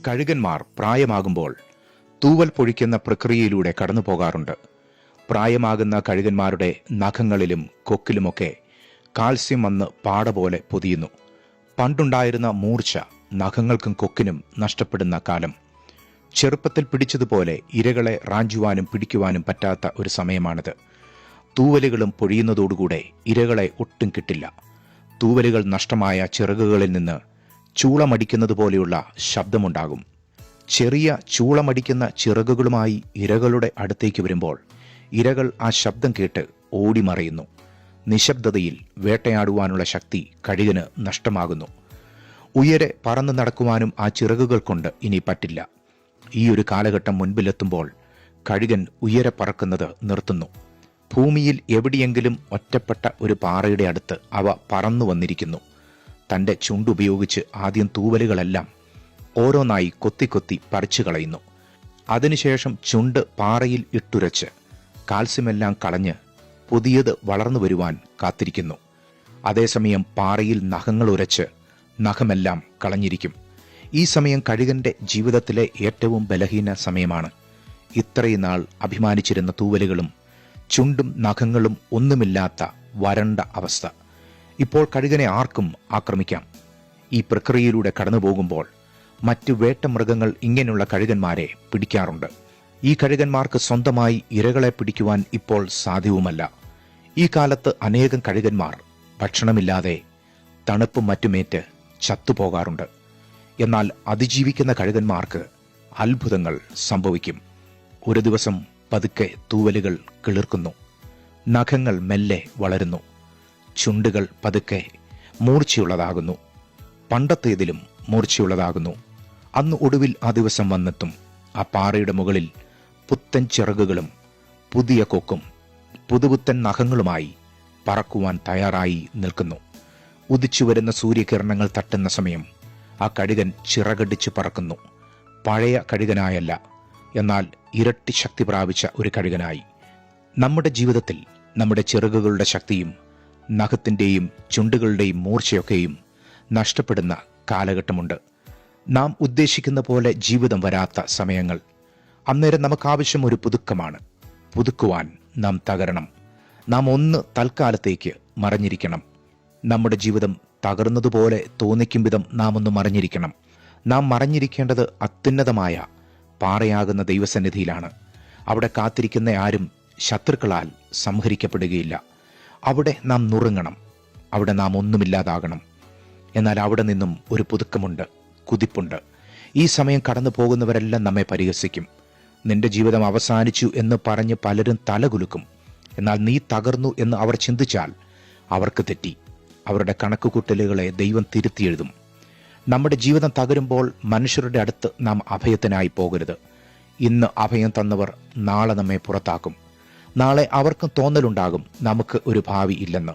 കഴുകന്മാർ പ്രായമാകുമ്പോൾ തൂവൽ പൊഴിക്കുന്ന പ്രക്രിയയിലൂടെ കടന്നു പോകാറുണ്ട്. പ്രായമാകുന്ന കഴുകന്മാരുടെ നഖങ്ങളിലും കൊക്കിലുമൊക്കെ കാൽസ്യം വന്ന് പാട പോലെ പൊതിയുന്നു. പണ്ടുണ്ടായിരുന്ന മൂർച്ച നഖങ്ങൾക്കും കൊക്കിനും നഷ്ടപ്പെടുന്ന കാലം. ചെറുപ്പത്തിൽ പിടിച്ചതുപോലെ ഇരകളെ റാഞ്ചുവാനും പിടിക്കുവാനും പറ്റാത്ത ഒരു സമയമാണിത്. തൂവലുകളും പൊഴിയുന്നതോടുകൂടെ ഇരകളെ ഒട്ടും കിട്ടില്ല. തൂവലുകൾ നഷ്ടമായ ചിറകുകളിൽ നിന്ന് ചൂളമടിക്കുന്നത് പോലെയുള്ള ശബ്ദമുണ്ടാകും. ചെറിയ ചൂളമടിക്കുന്ന ചിറകുകളുമായി ഇരകളുടെ അടുത്തേക്ക് വരുമ്പോൾ ഇരകൾ ആ ശബ്ദം കേട്ട് ഓടിമറയുന്നു. നിശബ്ദതയിൽ വേട്ടയാടുവാനുള്ള ശക്തി കഴുകന് നഷ്ടമാകുന്നു. ഉയരെ പറന്നു നടക്കുവാനും ആ ചിറകുകൾ കൊണ്ട് ഇനി പറ്റില്ല. ഈ ഒരു കാലഘട്ടം മുൻപിലെത്തുമ്പോൾ കഴുകൻ ഉയരെ പറക്കുന്നത് നിർത്തുന്നു. ഭൂമിയിൽ എവിടെയെങ്കിലും ഒറ്റപ്പെട്ട ഒരു പാറയുടെ അടുത്ത് അവ പറന്നു വന്നിരിക്കുന്നു. തൻ്റെ ചുണ്ടുപയോഗിച്ച് ആദ്യം തൂവലുകളെല്ലാം ഓരോന്നായി കൊത്തി പറിച്ചു കളയുന്നു. അതിനുശേഷം ചുണ്ട് പാറയിൽ ഇട്ടുരച്ച് കാൽസ്യമെല്ലാം കളഞ്ഞ് പുതിയത് വളർന്നു വരുവാൻ കാത്തിരിക്കുന്നു. അതേസമയം പാറയിൽ നഖങ്ങൾ ഉരച്ച് നഖമെല്ലാം കളഞ്ഞിരിക്കും. ഈ സമയം കഴുകന്റെ ജീവിതത്തിലെ ഏറ്റവും ബലഹീന സമയമാണ്. ഇത്രയും നാൾ അഭിമാനിച്ചിരുന്ന തൂവലുകളും ചുണ്ടും നഖങ്ങളും ഒന്നുമില്ലാത്ത വരണ്ട അവസ്ഥ. ഇപ്പോൾ കഴുകനെ ആർക്കും ആക്രമിക്കാം. ഈ പ്രക്രിയയിലൂടെ കടന്നു പോകുമ്പോൾ മറ്റു വേട്ടമൃഗങ്ങൾ ഇങ്ങനെയുള്ള കഴുകന്മാരെ പിടിക്കാറുണ്ട്. ഈ കഴുകന്മാർക്ക് സ്വന്തമായി ഇരകളെ പിടിക്കുവാൻ ഇപ്പോൾ സാധ്യവുമല്ല. ഈ കാലത്ത് അനേകം കഴുകന്മാർ ഭക്ഷണമില്ലാതെ തണുപ്പും മറ്റുമേറ്റ് ചത്തുപോകാറുണ്ട്. എന്നാൽ അതിജീവിക്കുന്ന കഴുകന്മാർക്ക് അത്ഭുതങ്ങൾ സംഭവിക്കും. ഒരു ദിവസം പതുക്കെ തൂവലുകൾ കിളിർക്കുന്നു. നഖങ്ങൾ മെല്ലെ വളരുന്നു. ചുണ്ടുകൾ പതുക്കെ മൂർച്ചയുള്ളതാകുന്നു. പണ്ടത്തേതിലും മൂർച്ചയുള്ളതാകുന്നു. അന്ന് ഒടുവിൽ ആ ദിവസം വന്നെത്തും. ആ പാറയുടെ മുകളിൽ പുത്തൻ ചിറകുകളും പുതിയ കൊക്കും പുതുപുത്തൻ നഖങ്ങളുമായി പറക്കുവാൻ തയ്യാറായി നിൽക്കുന്നു. ഉദിച്ചുവരുന്ന സൂര്യകിരണങ്ങൾ തട്ടുന്ന സമയം ആ കഴുകൻ ചിറകടിച്ച് പറക്കുന്നു. പഴയ കഴുകനായല്ല, എന്നാൽ ഇരട്ടി ശക്തി പ്രാപിച്ച ഒരു കഴുകനായി. നമ്മുടെ ജീവിതത്തിൽ നമ്മുടെ ചിറകുകളുടെ ശക്തിയും നഖത്തിൻ്റെയും ചുണ്ടുകളുടെയും മൂർച്ചയൊക്കെയും നഷ്ടപ്പെടുന്ന കാലഘട്ടമുണ്ട്. നാം ഉദ്ദേശിക്കുന്ന പോലെ ജീവിതം വരാത്ത സമയങ്ങൾ. അന്നേരം നമുക്കാവശ്യം ഒരു പുതുക്കമാണ്. പുതുക്കുവാൻ നാം തകരണം. നാം ഒന്ന് തൽക്കാലത്തേക്ക് മറഞ്ഞിരിക്കണം. നമ്മുടെ ജീവിതം തകർന്നതുപോലെ തോന്നിക്കും വിധം നാം ഒന്ന് മറഞ്ഞിരിക്കണം. നാം മറഞ്ഞിരിക്കേണ്ടത് അത്യുന്നതമായ പാറയാകുന്ന ദൈവസന്നിധിയിലാണ്. അവിടെ കാത്തിരിക്കുന്ന ആരും ശത്രുക്കളാൽ സംഹരിക്കപ്പെടുകയില്ല. അവിടെ നാം നുറുങ്ങണം. അവിടെ നാം ഒന്നുമില്ലാതാകണം. എന്നാൽ അവിടെ നിന്നും ഒരു പുതുക്കമുണ്ട്, കുതിപ്പുണ്ട്. ഈ സമയം കടന്നു പോകുന്നവരെല്ലാം നമ്മെ പരിഹസിക്കും. നിന്റെ ജീവിതം അവസാനിച്ചു എന്ന് പറഞ്ഞ് പലരും തലകുലുക്കും. എന്നാൽ നീ തകർന്നു എന്ന് അവർ ചിന്തിച്ചാൽ അവർക്ക് തെറ്റി. അവരുടെ കണക്കുകൂട്ടലുകളെ ദൈവം തിരുത്തിയെഴുതും. നമ്മുടെ ജീവിതം തകരുമ്പോൾ മനുഷ്യരുടെ അടുത്ത് നാം അഭയത്തിനായി പോകരുത്. ഇന്ന് അഭയം തന്നവർ നാളെ നമ്മെ പുറത്താക്കും. നാളെ അവർക്കും തോന്നലുണ്ടാകും നമുക്ക് ഒരു ഭാവി ഇല്ലെന്ന്.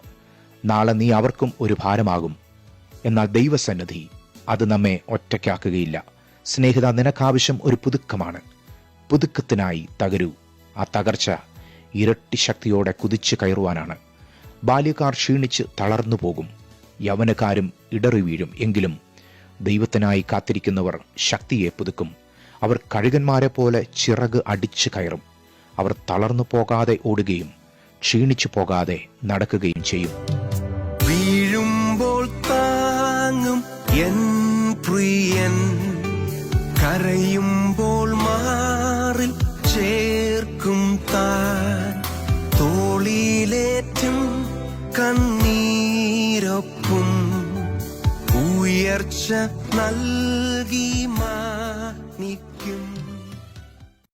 നാളെ നീ അവർക്കും ഒരു ഭാരമാകും. എന്നാൽ ദൈവസന്നിധി അത് നമ്മെ ഒറ്റയ്ക്കാക്കുകയില്ല. സ്നേഹിത, നിനക്കാവശ്യം ഒരു പുതുക്കമാണ്. പുതുക്കത്തിനായി തകരൂ. ആ തകർച്ച ഇരട്ടി ശക്തിയോടെ കുതിച്ചു കയറുവാനാണ്. ബാല്യക്കാർ ക്ഷീണിച്ച് തളർന്നു പോകും. യൗവനക്കാരും ഇടറി വീഴും. എങ്കിലും ദൈവത്തിനായി കാത്തിരിക്കുന്നവർ ശക്തിയെ പുതുക്കും. അവർ കഴുകന്മാരെ പോലെ ചിറക് അടിച്ചു കയറും. അവർ തളർന്നു പോകാതെ ഓടുകയും ക്ഷീണിച്ചു പോകാതെ നടക്കുകയും ചെയ്യും. വീഴുമ്പോൾ താങ്ങും എൻ പ്രിയൻ, കരയുമ്പോൾ മാറിൽ ചേർക്കും താൻ, തോളിലേറ്റും കണ്ണീരൊപ്പും ഉയർച്ച നൽകി മാനിക്കും.